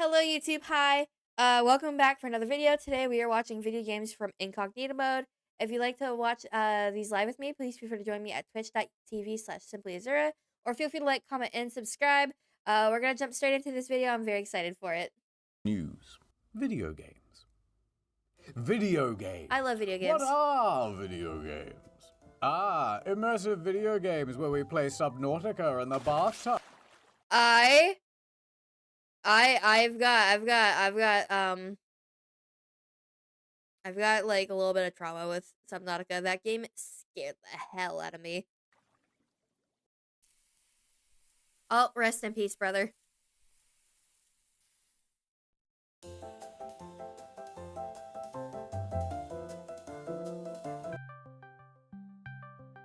Hello YouTube, hi. Welcome back for another video. Today we are watching video games from Incognito mode. If you'd like to watch these live with me, please feel free to join me at twitch.tv/simplyazura, or feel free to like, comment, and subscribe. We're gonna jump straight into this video. I'm very excited for it. News. Video games. Video games. I love video games. What are video games? Immersive video games where we play Subnautica in the bathtub. I've got like a little bit of trauma with Subnautica. That game scared the hell out of me. Oh, rest in peace, brother.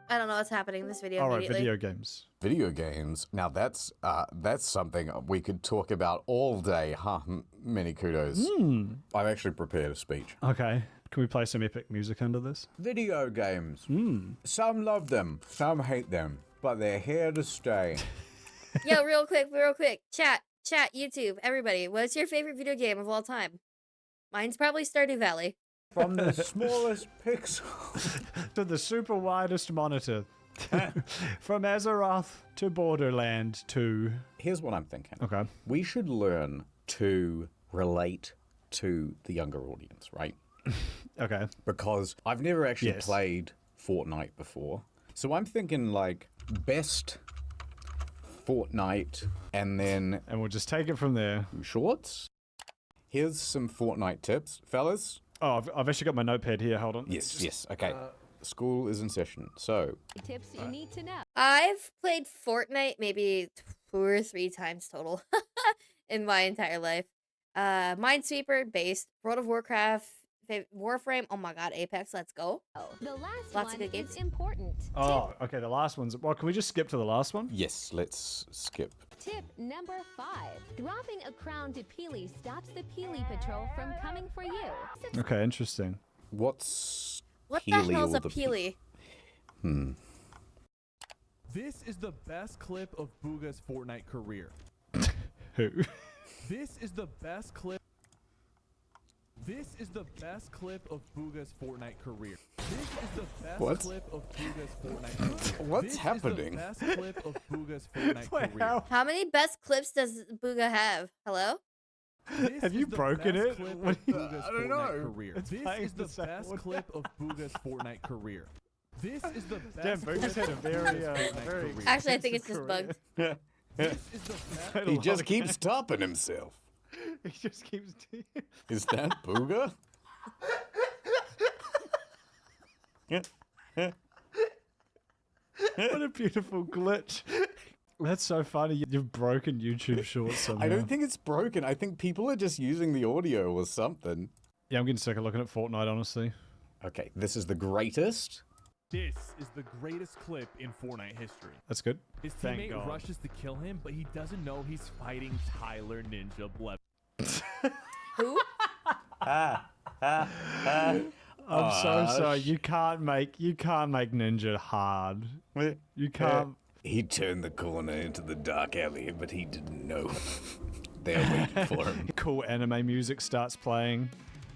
I don't know what's happening in this video immediately. Video games. Video games. Now that's something we could talk about all day, huh? Many kudos. I've actually prepared a speech. Okay. Can we play some epic music under this? Video games. Some love them, some hate them, but they're here to stay. Yo, real quick. Chat, YouTube, everybody. What's your favorite video game of all time? Mine's probably Stardew Valley. From the smallest pixel to the super widest monitor. From Azeroth to Borderland to... Here's what I'm thinking. Okay. We should learn to relate to the younger audience, right? Okay. Because I've never actually played Fortnite before. So I'm thinking like best Fortnite and then... And we'll just take it from there. Shorts. Here's some Fortnite tips, fellas. Oh, I've actually got my notepad here. Hold on. Yes. Okay. School is in session. So tips you need to know. I've played Fortnite maybe 2 or 3 times total in my entire life. Minesweeper, based, World of Warcraft, Warframe. Oh my God, Apex. Let's go. The last Lots of one good games. is important. Oh, okay. The last one's... Well, can we just skip to the last one? yes, let's skip. Tip number 5. Dropping a crown to Peely stops the Peely patrol from coming for you. Okay, interesting. What the Peely hell's or a the Peely? This is the best clip of Booga's Fortnite career. Who? This is the best clip. This is the best clip of Booga's Fortnite career. This is the best What? clip of Booga's Fortnite career. What's this happening? Is the best clip of Booga's Fortnite Wait, career. How many best clips does Booga have? Hello? This Have is you the broken best it? clip What of do you- Booga's I don't Fortnite know. career. It's This playing is the the sound. best clip of Booga's Fortnite career. This is the Damn, best Booga's clip had a of very, Booga's Fortnite very... career. Actually, I think it's just Career. bugged. This is the best. He just keeps topping himself. He just keeps... Is that Booga? What a beautiful glitch. That's so funny. You've broken YouTube Shorts somehow. I don't think it's broken. I think people are just using the audio or something. Yeah, I'm getting sick of looking at Fortnite, honestly. Okay, this is the greatest. This is the greatest clip in Fortnite history. That's good. His Thank teammate God. rushes to kill him, but he doesn't know he's fighting Tyler Ninja Bleb. Who? I'm so sorry. You can't make Ninja hard. You can't. He turned the corner into the dark alley, but he didn't know. They're waiting for him. Cool anime music starts playing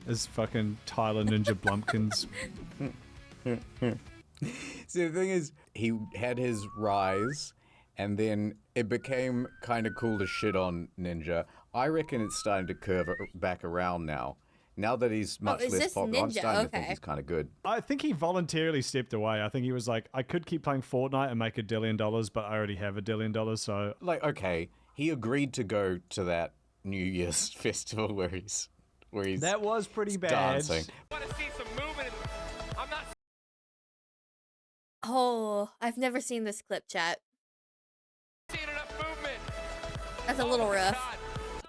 as fucking Tyler Ninja Blumpkins. See, the thing is, he had his rise, and then it became kind of cool to shit on Ninja. I reckon it's starting to curve back around now. Now that he's much is less this popular, I'm Ninja? starting to think Okay. he's kind of good. I think he voluntarily stepped away. I think he was like, I could keep playing Fortnite and make $1 billion, but I already have $1 billion, so... Like, okay, he agreed to go to that New Year's festival where he's That was pretty bad. dancing. Oh, I've never seen this clip, chat. That's a little rough.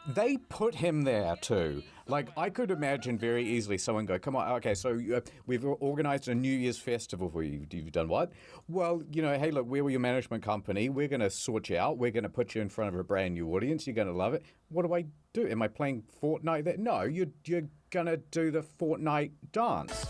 They put him there too. Like, I could imagine very easily someone go, come on, okay, so we've organized a New Year's festival for you. You've done what? Well, you know, hey, look, we're your management company. We're going to sort you out. We're going to put you in front of a brand new audience. You're going to love it. What do I do? Am I playing Fortnite there? No, you're going to do the Fortnite dance.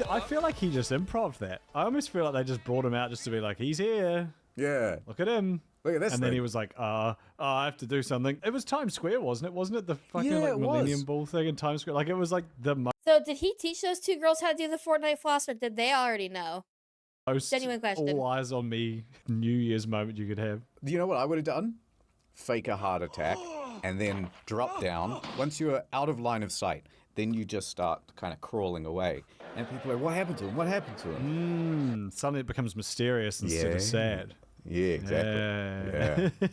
I feel like he just improv that. I almost feel like they just brought him out just to be like, he's here. Yeah. Look at him. Look at this And thing. then he was like, I have to do something. It was Times Square, wasn't it? Wasn't it the fucking Yeah, like it Millennium was. Ball thing in Times Square? Like it was like the So did he teach those two girls how to do the Fortnite floss, or did they already know? most Genuine question. all eyes on me New Year's moment you could have. Do you know what I would have done? Fake a heart attack and then drop down. Once you're out of line of sight, then you just start kind of crawling away. And people are, what happened to him? What happened to him? Suddenly it becomes mysterious instead Yeah. of sad. Yeah, exactly.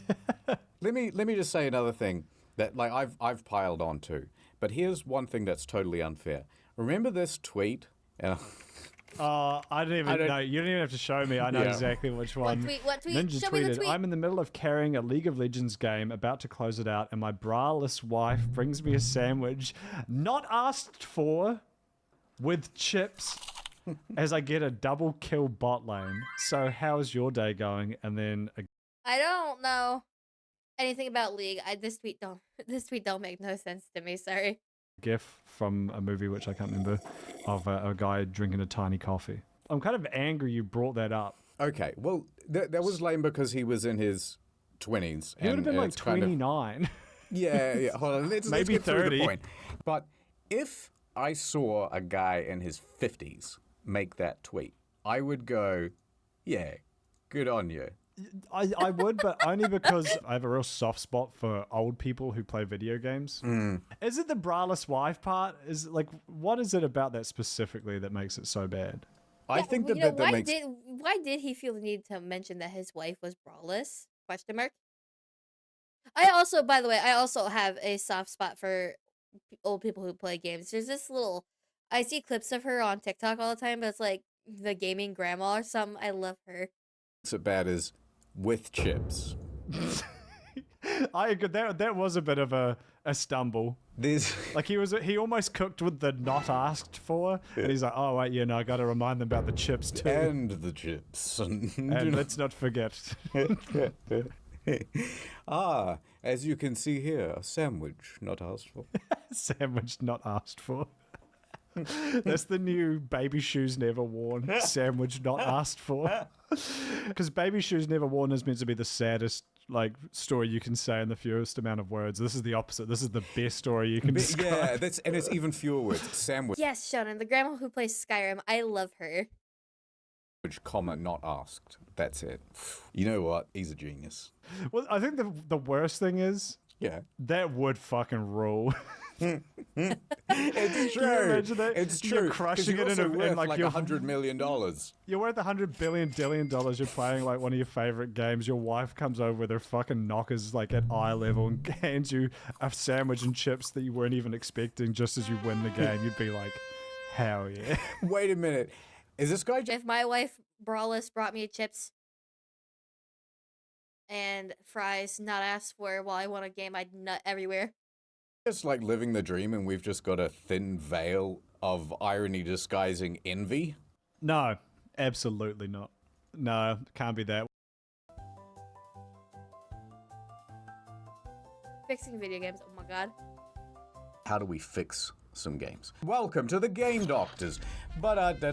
Yeah. Let me just say another thing that like I've piled on to. But here's one thing that's totally unfair. Remember this tweet? I don't even don't- know. You don't even have to show me. I know Yeah. exactly which one. tweet? What tweet? Ninja Show me the tweeted, tweet. I'm in the middle of carrying a League of Legends game, about to close it out, and my braless wife brings me a sandwich, not asked for, with chips, as I get a double kill bot lane. So how's your day going? And then a I don't know anything about League. This tweet don't make no sense to me. Sorry. gif from a movie which I can't remember of a guy drinking a tiny coffee. I'm kind of angry you brought that up. Okay, well, that was lame because he was in his 20s. He would have been like it's kind of- 29. Yeah. Hold on. Let's Maybe get through 30. the point. But if I saw a guy in his 50s make that tweet, I would go, yeah, good on you. I would, but only because I have a real soft spot for old people who play video games. Is it the braless wife part? Is it like, what is it about that specifically that makes it so bad? I think the you know, bit that makes why did he feel the need to mention that his wife was braless? Question mark. I also, by the way, I also have a soft spot for old people who play games. There's this little, I see clips of her on TikTok all the time, but it's like the gaming grandma or something. I love her. it bad is with chips. I agree. That was a bit of a stumble. There's Like he almost cooked with the not asked for, and he's like, oh wait, yeah, no, I got to remind them about the chips too. and the chips. And let's not forget. As you can see here, a sandwich not asked for. Sandwich not asked for. That's the new baby shoes never worn. Sandwich not asked for. Because baby shoes never worn is meant to be the saddest like story you can say in the fewest amount of words. This is the opposite. This is the best story you can describe. Yeah, and it's even fewer words. Sandwich, Yes, Shonen, the grandma who plays Skyrim. I love her. comma, not asked. That's it. You know what? He's a genius. Well, I think the worst thing is Yeah. that would fucking rule. It's Can you true. imagine that? It's You're true. 'cause crushing you're it in also a- in, worth like, like your- $100 million. You're worth $100 billion. You're playing like one of your favorite games. Your wife comes over with her fucking knockers like at eye level and hands you a sandwich and chips that you weren't even expecting just as you win the game. You'd be like, hell yeah. Wait a minute. Is this guy just If my wife Brawless brought me chips and fries not asked for while I won a game, I'd nut everywhere. like living the dream and we've just got a thin veil of irony disguising envy? No, absolutely not. No, can't be that. Fixing video games, oh my god. How do we fix some games? Welcome to the Game Doctors. PhD,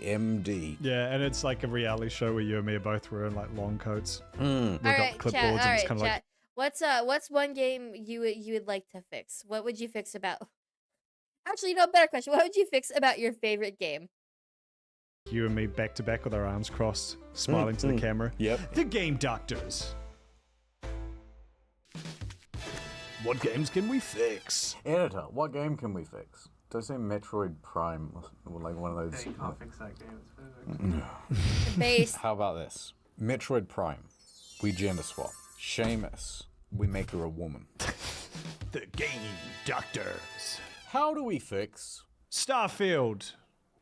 MD. Yeah, and it's like a reality show where you and me are both wearing like long coats. We've All got right, clipboards chat. and All it's right, kind of like chat. What's one game you would like to fix? What would you fix about? Actually, no, better question. What would you fix about your favorite game? you and me back to back with our arms crossed, smiling to the camera. Yep. The Game Doctors. What games can we fix? Editor, what game can we fix? Does it say Metroid Prime or like one of those? You can't fix that game, it's perfect. Base. How about this? Metroid Prime. We gender swap. Seamus. We make her a woman. The Game Doctors. How do we fix? Starfield.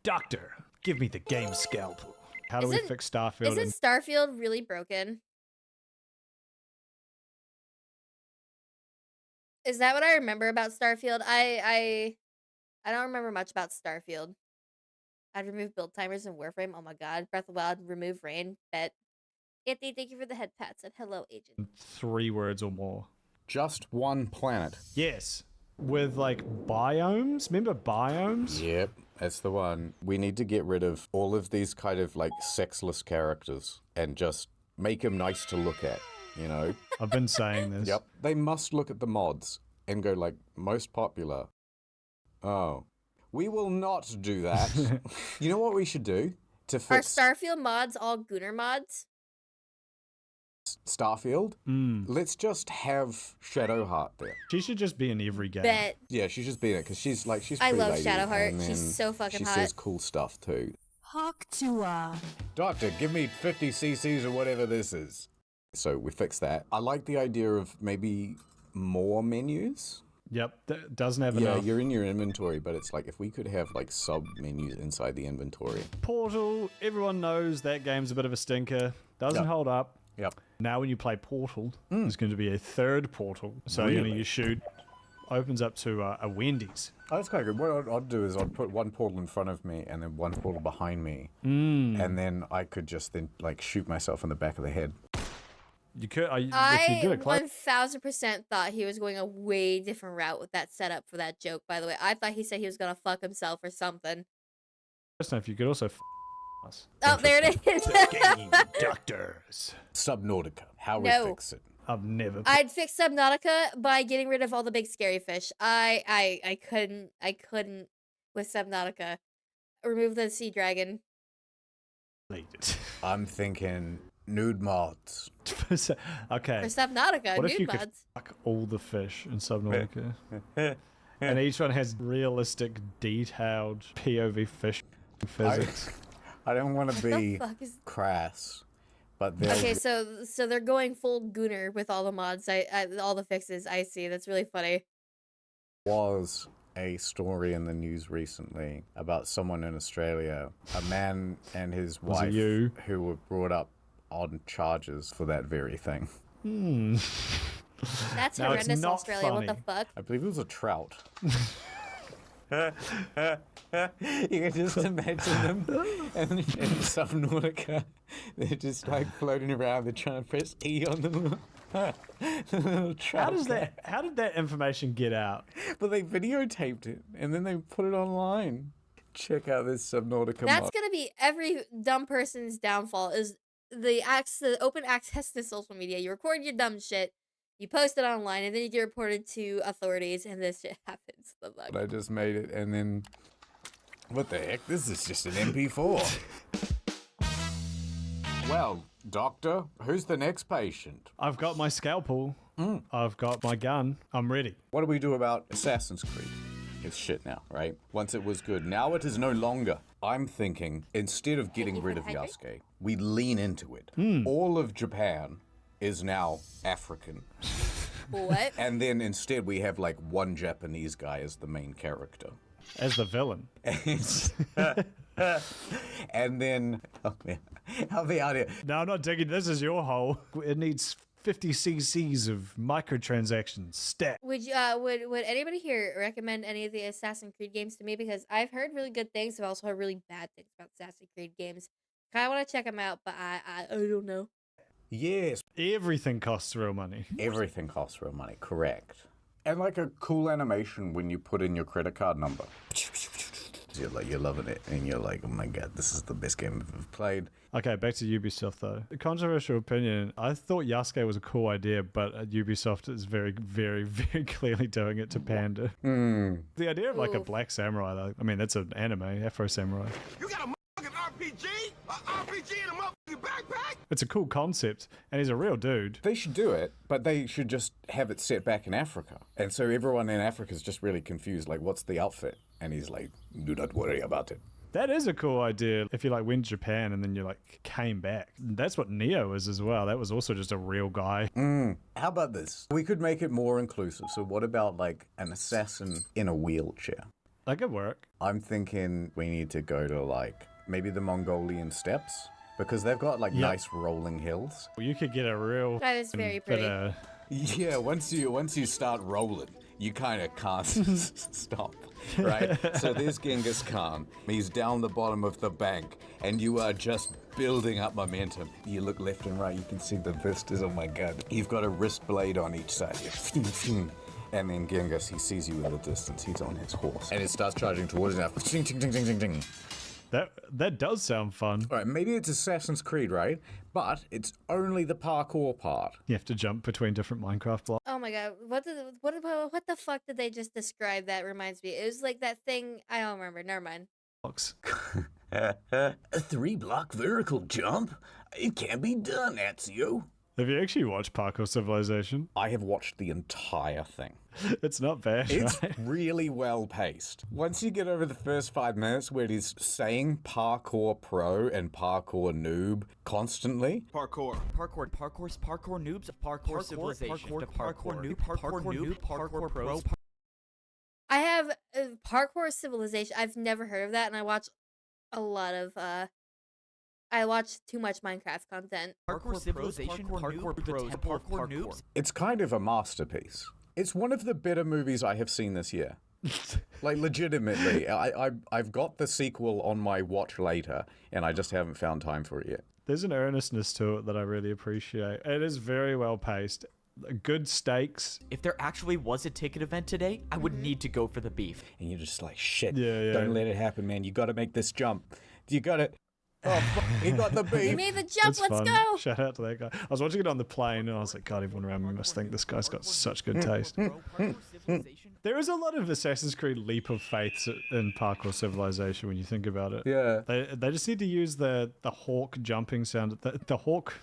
Doctor, give me the game scalpel. How do we Isn't- fix Starfield? Isn't Starfield really broken? Is that what I remember about Starfield? I don't remember much about Starfield. I'd remove build timers in Warframe. Oh my god. Breath of the Wild, remove rain. Bet. Anthony, thank you for the head pats and hello, agent. 3 words or more. Just one planet. Yes. With like biomes? Remember biomes? Yep, that's the one. We need to get rid of all of these kind of like sexless characters and just make him nice to look at, you know? I've been saying this. Yep. They must look at the mods and go like, most popular. Oh. We will not do that. You know what we should do? To Are fix Starfield mods all Gooner mods? Starfield? Let's just have Shadowheart there. She should just be in every game. Bet. Yeah, she's just being it because she's I pretty love lady, Shadowheart. and She's then so fucking she hot. says cool stuff too. Haktua. Doctor, give me 50 cc's or whatever this is. So we fixed that. I like the idea of maybe more menus. Yep, that doesn't have Yeah, enough. you're in your inventory, but it's like if we could have like sub menus inside the inventory. Portal, everyone knows that game's a bit of a stinker. Doesn't Yep. hold up. Yep. Now when you play Portal, there's going to be a third portal. So you know, Really? you shoot, opens up to a Wendy's. Oh, that's quite good. What I'd do is I'd put one portal in front of me and then one portal behind me. And then I could just then like shoot myself in the back of the head. You could, if you I get it close. 1000% thought he was going a way different route with that setup for that joke, by the way. I thought he said he was going to fuck himself or something. If you could also us. Oh, there it is. Game doctors. Subnautica. How we No. fix it. I've never. I'd fix Subnautica by getting rid of all the big scary fish. I couldn't with Subnautica. Remove the sea dragon. played it. I'm thinking nude mods. Okay. For Subnautica, What if nude you could mods. fuck all the fish in Subnautica? And each one has realistic, detailed POV fish physics. I don't want to What the be fuck is... crass, but there's Okay, so they're going full Gooner with all the mods. All the fixes. I see. That's really funny. was a story in the news recently about someone in Australia, a man and his Was it wife you? who were brought up on charges for that very thing. That's Now, it's horrendous, not Australia. What the funny. fuck? I believe it was a trout. You can just imagine them in Subnautica. They're just like floating around. They're trying to press E on the little trout. How did that information get out? But they videotaped it and then they put it online. Check out this Subnautica That's mod. gonna be every dumb person's downfall. Is the open access to social media. You record your dumb shit, you post it online, and then you get reported to authorities, and this shit happens. The fuck? I just made it and then... What the heck? This is just an MP4. Well, doctor, who's the next patient? I've got my scalpel. I've got my gun. I'm ready. What do we do about Assassin's Creed? It's shit now, right? Once it was good. Now it is no longer. I'm thinking, instead of getting rid of Yasuke, we lean into it. All of Japan is now African. What? And then instead we have like one Japanese guy as the main character. As the villain. And then, oh man, help me out here. No, I'm not digging. This is your hole. It needs 50 cc's of microtransactions. Stat. Would you would anybody here recommend any of the Assassin's Creed games to me? Because I've heard really good things. I've also heard really bad things about Assassin's Creed games. Kind of want to check them out, but I don't know. Yes, Everything costs real money. everything costs real money, correct. And like a cool animation when you put in your credit card number. You're loving it, and you're like, oh my god, this is the best game I've ever played. Okay, back to Ubisoft though. A controversial opinion. I thought Yasuke was a cool idea, but Ubisoft is very, very, very clearly doing it to pander. The idea of like a Oof. black samurai, though, I mean, that's an anime, Afro Samurai. You got a motherfucking RPG? A RPG in a motherfucking backpack? It's a cool concept, and he's a real dude. They should do it, but they should just have it set back in Africa. And so everyone in Africa is just really confused, like, what's the outfit? And he's like, do not worry about it. That is a cool idea. If you like went to Japan and then you like came back, that's what Neo is as well. That was also just a real guy. How about this? We could make it more inclusive. So what about like an assassin in a wheelchair? That could work. I'm thinking we need to go to like maybe the Mongolian steppes because they've got like nice rolling hills. You could get a real That is very bit pretty. of Yeah, once you start rolling, you kind of can't stop, right? So there's Genghis Khan. He's down the bottom of the bank, and you are just building up momentum. You look left and right, you can see the vistas. Oh my god! You've got a wrist blade on each side. And then Genghis, he sees you in the distance. He's on his horse, and it starts charging towards you. Now. That does sound fun. All right, maybe it's Assassin's Creed, right? But it's only the parkour part. You have to jump between different Minecraft blocks. Oh my god, what the fuck did they just describe that reminds me? It was like that thing, I don't remember, never mind. A 3-block vertical jump? It can't be done, Ezio. Have you actually watched Parkour Civilization? I have watched the entire thing. It's not bad, It's right? really well paced. Once you get over the first 5 minutes where it is saying parkour pro and parkour noob constantly. Parkour noobs, parkour civilization, parkour noob, parkour pros. I have Parkour Civilization. I've never heard of that, and I watch a lot of I watch too much Minecraft content. Parkour civilization, parkour pros, parkour noobs. It's kind of a masterpiece. It's one of the better movies I have seen this year. Like, legitimately. I've got the sequel on my watch later, and I just haven't found time for it yet. There's an earnestness to it that I really appreciate. It is very well paced. Good stakes. If there actually was a ticket event today, I would need to go for the beef. And you're just like, shit, Yeah. don't let it happen, man. You gotta make this jump. You gotta... Oh, fuck, he got the beef. We made the jump, It's let's fun. go! Shout out to that guy. I was watching it on the plane and I was like, God, everyone around me must think this guy's got such good taste. There is a lot of Assassin's Creed leap of faith in Parkour Civilization when you think about it. Yeah. They just need to use the hawk jumping sound. The hawk...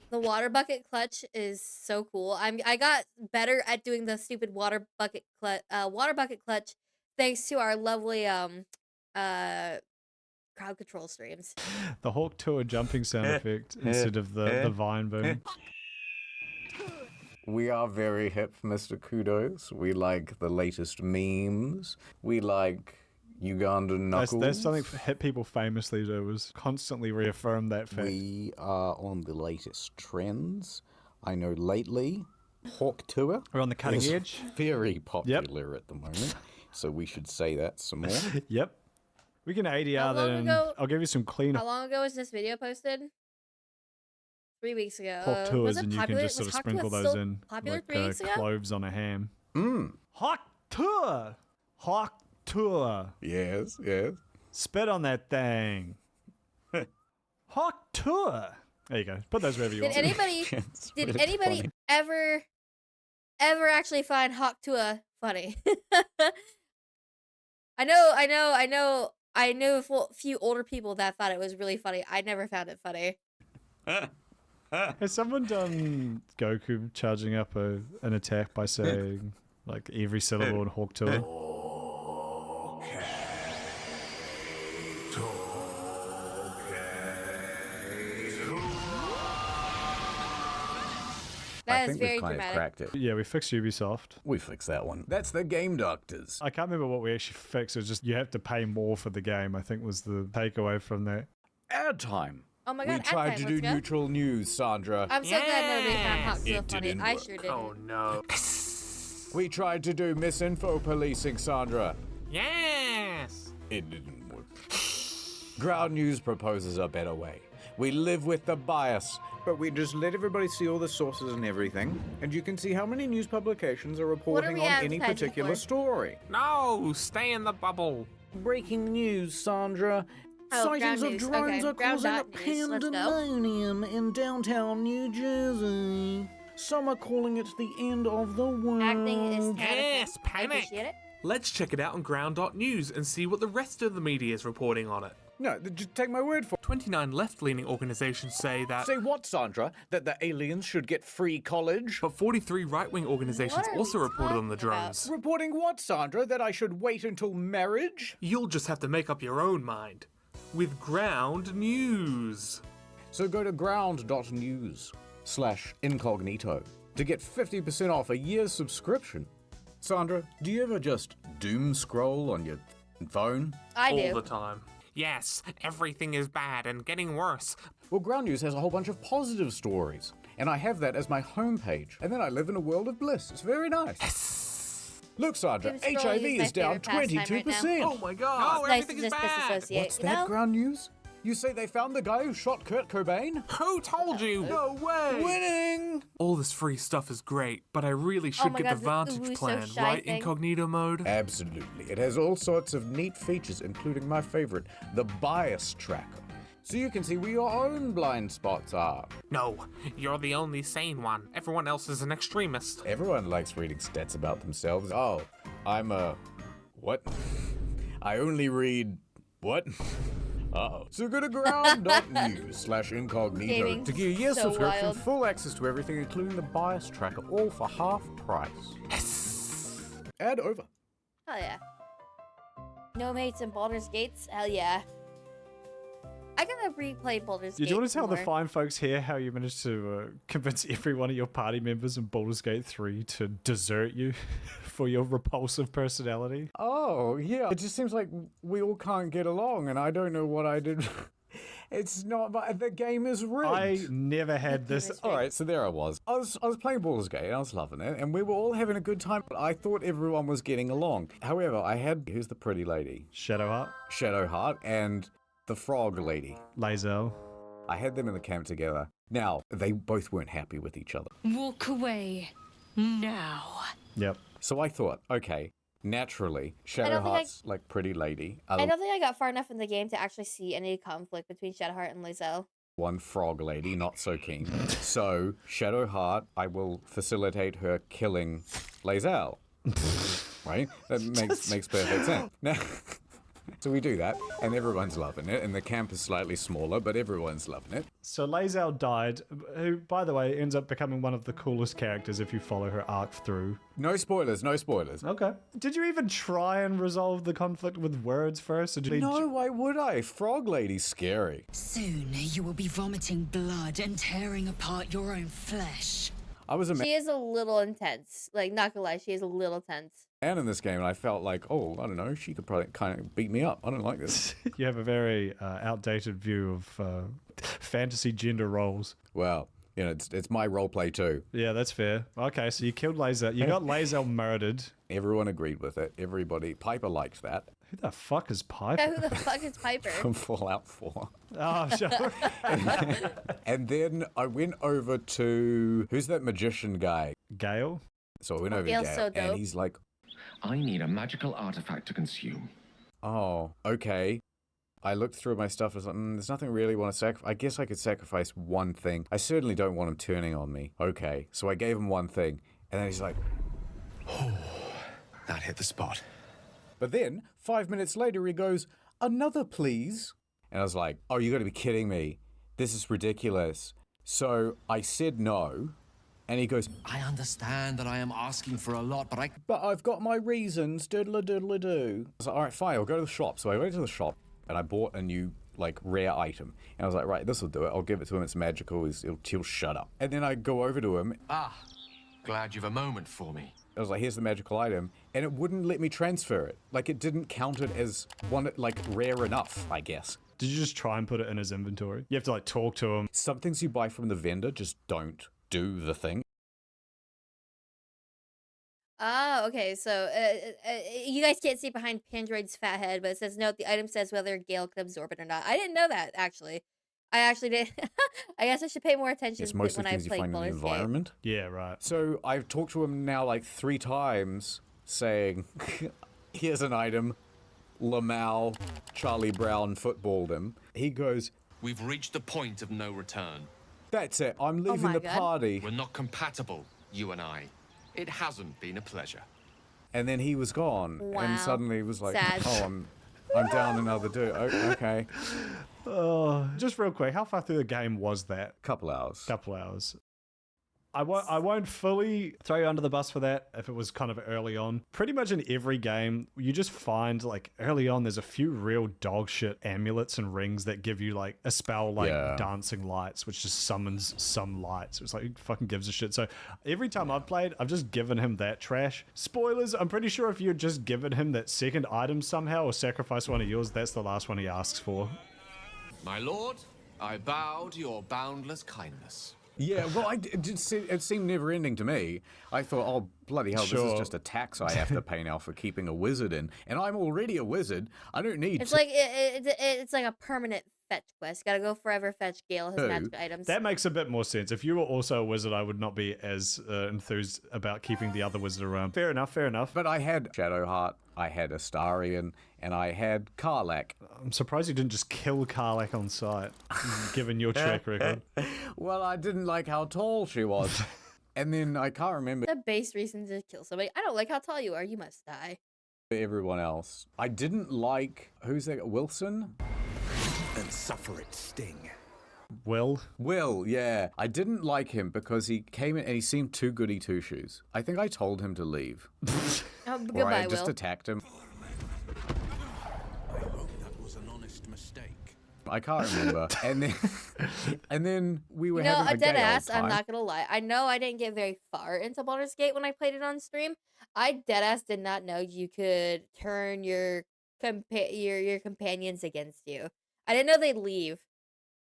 The water bucket clutch is so cool. I got better at doing the stupid water bucket clutch thanks to our lovely crowd control streams. The hawk tour jumping sound effect instead of the vine boom. We are very hip, Mr. Kudos. We like the latest memes. We like Ugandan knuckles. That's something hip people famously do, is constantly reaffirm that fact. We are on the latest trends. I know lately, Hawk Tour We're on the cutting is edge. very popular at the moment. So we should say that some more. Yep. We can How ADR that long and ago- I'll give you some cleanup How long ago was this video posted? 3 weeks ago. hawk Was tours it and you popular? can just sort Was of Hawk Tour sprinkle those still in popular like 3 weeks ago? cloves on a ham. Mm. Hawk tour! Hawk tour! Yes. Spit on that thing. Hawk tour! There you go. Put those wherever you Did want. anybody It's did really anybody funny. ever actually find Hawk Tua funny? I know a few older people that thought it was really funny. I never found it funny. Has someone done Goku charging up an attack by saying like every syllable in Hawk tour? That I is think very we've kind dramatic. of cracked it. Yeah, we fixed Ubisoft. We fixed that one. That's the Game Doctors. I can't remember what we actually fixed. It was just you have to pay more for the game, I think was the takeaway from that. Ad time. Oh my We god, tried ad to time, do let's go. neutral news, Sandra. I'm so glad nobody found Hawk Tua It funny. didn't I work. sure didn't. Oh no. We tried to do misinfo policing, Sandra. Yes! It didn't work. Ground News proposes a better way. We live with the bias, but we just let everybody see all the sources and everything, and you can see how many news publications are reporting we on any advertising particular for? story. No! Stay in the bubble! Breaking news, Sandra. Oh, Sightings ground of news. drones Okay, are causing a ground.news. Let's go. pandemonium in downtown New Jersey. Some are calling it the end of the world. Acting is Yes, I panic. appreciate it. Let's check it out on ground.news and see what the rest of the media is reporting on it. No, just take my word for it. 29 left-leaning organizations say that, Say what, Sandra? That the aliens should get free college? but 43 right-wing organizations What are also we reported on the talking about? drones. Reporting what, Sandra? That I should wait until marriage? You'll just have to make up your own mind. With Ground News. So go to ground.news/incognito to get 50% off a year's subscription. Sandra, do you ever just doom scroll on your phone? I All do. the time. Yes, everything is bad and getting worse. Well, Ground News has a whole bunch of positive stories, and I have that as my homepage, and then I live in a world of bliss. It's very nice. Look, Sandra, Doom scrolling HIV is my is down favorite pastime right now. 22%. Oh my god! It's nice to everything is just bad! disassociate, What's you that, know? Ground News? You say they found the guy who shot Kurt Cobain? Who told you? No way! Winning! All this free stuff is great, but I really should my get God, the the Vantage Ooh, So plan, Shy right? thing. Incognito mode? Absolutely. It has all sorts of neat features, including my favorite, the bias tracker. So you can see where your own blind spots are. No, you're the only sane one. Everyone else is an extremist. Everyone likes reading stats about themselves. Oh, I'm a... what? I only read... what? Uh-oh. So go to ground.news/incognito Gaming to get a year's so subscription, wild. full access to everything, including the bias tracker, all for half price. Yes. Ad over. Hell yeah. No mates in Baldur's Gates? Hell yeah. I gotta replay Baldur's Do Gate. you want to tell the more. fine folks here how you managed to convince every one of your party members in Baldur's Gate 3 to desert you for your repulsive personality? Oh, yeah. It just seems like we all can't get along, and I don't know what I did. It's not, but the game is rigged. I never had this. is All right, so there I was. I was playing Baldur's Gate, and I was loving it, and we were all having a good time, but I thought everyone was getting along. However, I had, who's the pretty lady? Shadowheart, Shadowheart, and the frog lady. Lae'zel. I had them in the camp together. Now, they both weren't happy with each other. Walk away now. Yep. So I thought, okay, naturally, don't think Shadowheart's like pretty lady. I don't think I got far enough in the game to actually see any conflict between Shadowheart and Lae'zel. One frog lady, not so keen. So, Shadowheart, I will facilitate her killing Lae'zel. Right? That makes perfect sense. Now, so we do that, and everyone's loving it, and the camp is slightly smaller, but everyone's loving it. So Lae'zel died, who, by the way, ends up becoming one of the coolest characters if you follow her arc through. No spoilers, no spoilers. Okay. Did you even try and resolve the conflict with words first? Or did No, why would I? Frog lady's scary. Soon you will be vomiting blood and tearing apart your own flesh. I was a She is a little intense. Like, not gonna lie, she is a little tense. man in this game, and I felt like, oh, I don't know, she could probably kind of beat me up. I don't like this. You have a very outdated view of fantasy gender roles. Well, you know, it's my roleplay too. Yeah, that's fair. Okay, so you killed Lae'zel. You got Lae'zel murdered. Everyone agreed with it. Everybody, Piper liked that. Who the fuck is Yeah, Piper? who the fuck is Piper? From Fallout 4. Oh, sure. And then I went over to, who's that magician guy? Gale? So I went over to Gale's Gale, so dope. and he's like, I need a magical artifact to consume. oh, okay. I looked through my stuff and was like, there's nothing really want to sacrifice. I guess I could sacrifice one thing. I certainly don't want him turning on me. Okay, so I gave him one thing, and then he's like, That hit the spot. but then 5 minutes later he goes, another please. And I was like, oh, you got to be kidding me. This is ridiculous. So I said no, and he goes, I understand that I am asking for a lot, but but I've got my reasons, diddle-a-diddle-a-doo. I was like, all right, fine, I'll go to the shop. So I went to the shop, and I bought a new, like, rare item. And I was like, right, this will do it. I'll give it to him. It's magical. He'll shut up. And then I go over to him. glad you've a moment for me. I was like, here's the magical item. And it wouldn't let me transfer it. Like, it didn't count it as one, like, rare enough, I guess. Did you just try and put it in his inventory? You have to, like, talk to him. Some things you buy from the vendor just don't do the thing. Oh, okay. So you guys can't see behind Pandroid's fat head, but it says note the item says whether Gale can absorb it or not. I didn't know that actually. I actually did. I guess I should pay more attention It's mostly when I things you play find in the Baldur's Gate. environment. Yeah, right. So I've talked to him now like 3 times saying, here's an item. Lamau, Charlie Brown footballed him. He goes, We've reached the point of no return. that's it. I'm leaving my the God. party. We're not compatible, you and I. It hasn't been a pleasure. And then he was gone. Wow. And suddenly he was like, Sad. oh, I'm down another dude. Okay. Just real quick, how far through the game was that? Couple hours. Couple hours. I won't fully throw you under the bus for that if it was kind of early on. Pretty much in every game, you just find, like, early on, there's a few real dog shit amulets and rings that give you, like, a spell like Dancing Lights, which just summons some lights. It's like, who fucking gives a shit? So every time I've played, I've just given him that trash. Spoilers, I'm pretty sure if you'd just given him that second item somehow or sacrifice one of yours, that's the last one he asks for. My lord, I bow to your boundless kindness. Yeah, well, it seemed never-ending to me. I thought, oh, bloody hell, this is just a tax I have to pay now for keeping a wizard in. And I'm already a wizard. I don't need It's to... like it's like a permanent fetch quest. Gotta go forever fetch Gale his magic items. That makes a bit more sense. If you were also a wizard, I would not be as enthused about keeping the other wizard around. Fair enough, fair enough. But I had Shadowheart, I had Astarion, and I had Karlach. I'm surprised you didn't just kill Karlach on sight, given your track record. Well, I didn't like how tall she was. And then I can't remember The base reason to kill somebody. I don't like how tall you are. You must die. everyone else. I didn't like, who's that, Wilson? And suffer its sting. Will, yeah. I didn't like him because he came in and he seemed too goody two shoes. I think I told him to leave. Oh, Or goodbye, I just Will. attacked him. I hope that was an honest mistake. I can't remember. and then we were You know, having a a dead gay ass, old I'm time. not gonna lie. I know I didn't get very far into Baldur's Gate when I played it on stream. I dead ass did not know you could turn your your companions against you. I didn't know they'd leave.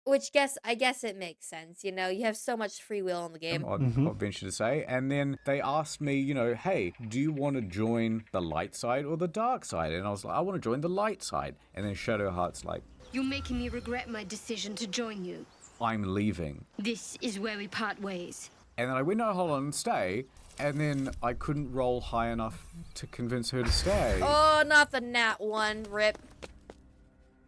Which I guess it makes sense, you know. You have so much free will in the game. I'll venture to say. And then they asked me, you know, hey, do you want to join the light side or the dark side? And I was like, I want to join the light side. And then Shadowheart's like, You're making me regret my decision to join you. I'm leaving. This is where we part ways. And then I went, no, hold on, stay. And then I couldn't roll high enough to convince her to stay. Oh, not the nat one, rip.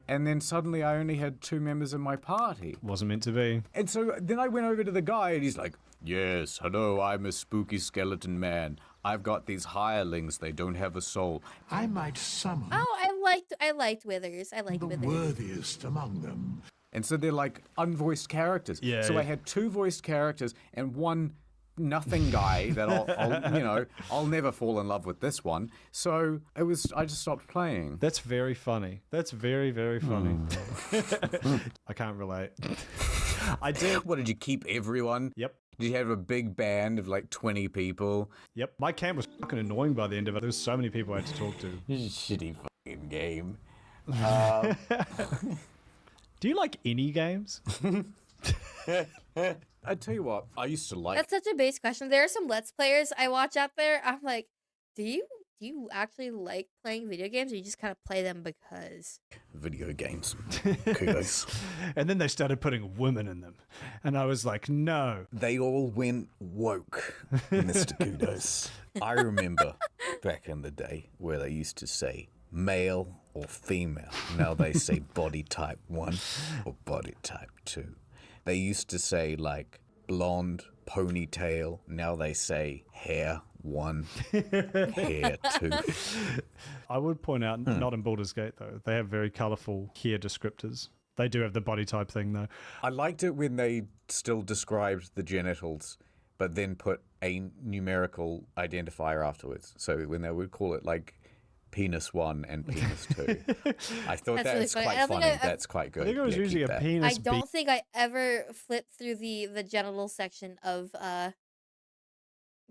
And then suddenly I only had 2 members in my party. wasn't meant to be. And so then I went over to the guy and he's like, yes, hello, I'm a spooky skeleton man. I've got these hirelings, they don't have a soul. I might summon Oh, I liked Withers. I liked the Withers. worthiest among them. And so they're like unvoiced characters. Yeah, so yeah. I had 2 voiced characters and one nothing guy that I'll never fall in love with this one. So I just stopped playing. That's very funny. That's very, very funny. I can't relate. I did. What, did you keep everyone? Yep. Did you have a big band of like 20 people? Yep. My camp was fucking annoying by the end of it. There was so many people I had to talk to. Shitty fucking game. Do you like any games? I tell you what, I used to like That's such a base question. There are some Let's Players I watch out there. I'm like, do you actually like playing video games, or you just kind of play them because? video games. Kudos. And then they started putting women in them. And I was like, no. They all went woke, Mr. Kudos. I remember back in the day where they used to say male or female. Now they say body type 1 or body type 2. They used to say like blonde, ponytail. Now they say hair 1, hair 2. I would point out, not in Baldur's Gate though, they have very colourful hair descriptors. They do have the body type thing though. I liked it when they still described the genitals, but then put a numerical identifier afterwards. So when they would call it like penis 1 and penis 2. I thought That's really funny. quite I don't think funny. I- That's quite good. I think it was Yeah, usually keep a that. penis I don't think I ever flipped through the genital section of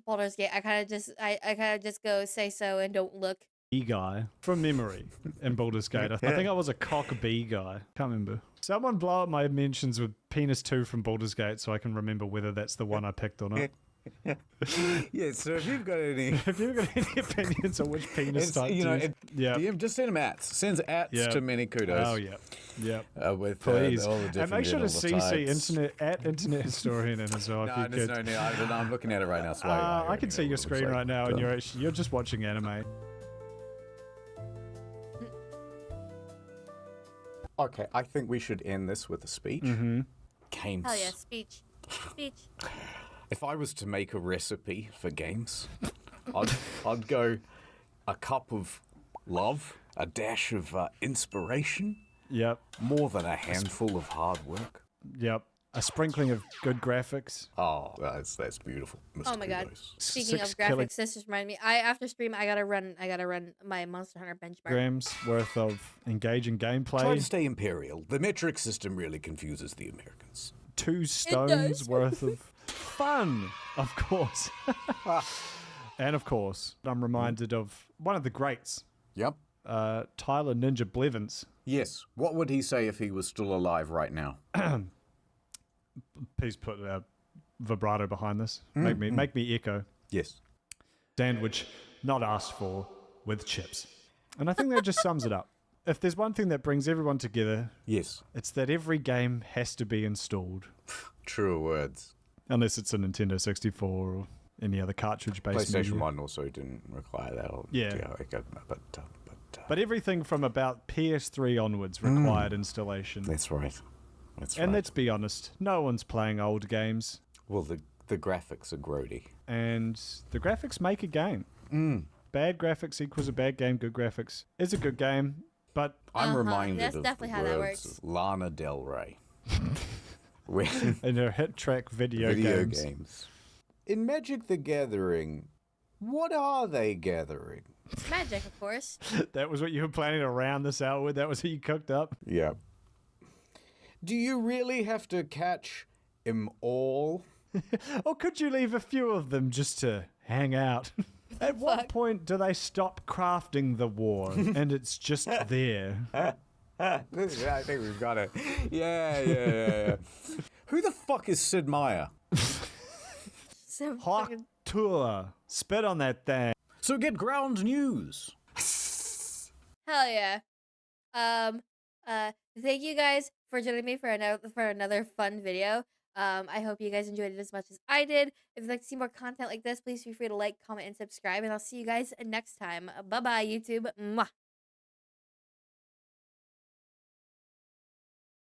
Baldur's Gate. I kind of just go say so and don't look. B guy from memory in Baldur's Gate. I think I was a cock B guy. Can't remember. Someone blow up my mentions with penis 2 from Baldur's Gate so I can remember whether that's the one I picked or not. Yeah, so if you've got any... Have you got any opinions on which penis type you know, to use? DM, just send them ats. Sends ats to many kudos. Oh, yeah. Yeah. With Please. all the different And make sure to genital CC types. internet historian in as well. No, if you there's could. no need. I'm looking at it right now. So I can see your screen right now, and you're just watching anime. Okay, I think we should end this with a speech. Games. Hell yeah, speech. If I was to make a recipe for games, I'd go a cup of love, a dash of inspiration, Yep. more than a handful of hard work. Yep. A sprinkling of good graphics. Oh, that's beautiful. Mr. Oh my god. Kudos. Speaking of 6 graphics, this just reminded me. After stream I gotta run my Monster Hunter benchmark. Kilograms worth of engaging gameplay. Try to stay imperial. The metric system really confuses the Americans. 2 stones worth of fun, of course. And of course, I'm reminded of one of the greats, Yep. Tyler Ninja Blevins. Yes. What would he say if he was still alive right now? Please put a vibrato behind this. Make me echo. Yes. Sandwich not asked for with chips. And I think that just sums it up. If there's one thing that brings everyone together, Yes. it's that every game has to be installed. True words. Unless it's a Nintendo 64 or any other cartridge-based PlayStation media. 1 also didn't require that. Yeah. But everything from about PS3 onwards required installation. That's right. And let's be honest, no one's playing old games. Well, the graphics are grody. And the graphics make a game. Bad graphics equals a bad game. Good graphics is a good game. But I'm reminded That's of definitely the how that words works. Lana Del Rey. in her hit track video games. In Magic the Gathering, what are they gathering? It's magic, of course. That was what you were planning to round this out with? That was what you cooked up? Yeah. Do you really have to catch 'em all? Or could you leave a few of them just to hang out? At what point do they stop crafting the war and it's just there? I think we've got it. Yeah. Who the fuck is Sid Meier? Hawk Tour. Spit on that thing. So get ground news. Hell yeah. Thank you guys for joining me for another fun video. I hope you guys enjoyed it as much as I did. If you'd like to see more content like this, please feel free to like, comment, and subscribe. And I'll see you guys next time. Bye-bye, YouTube. Mwah.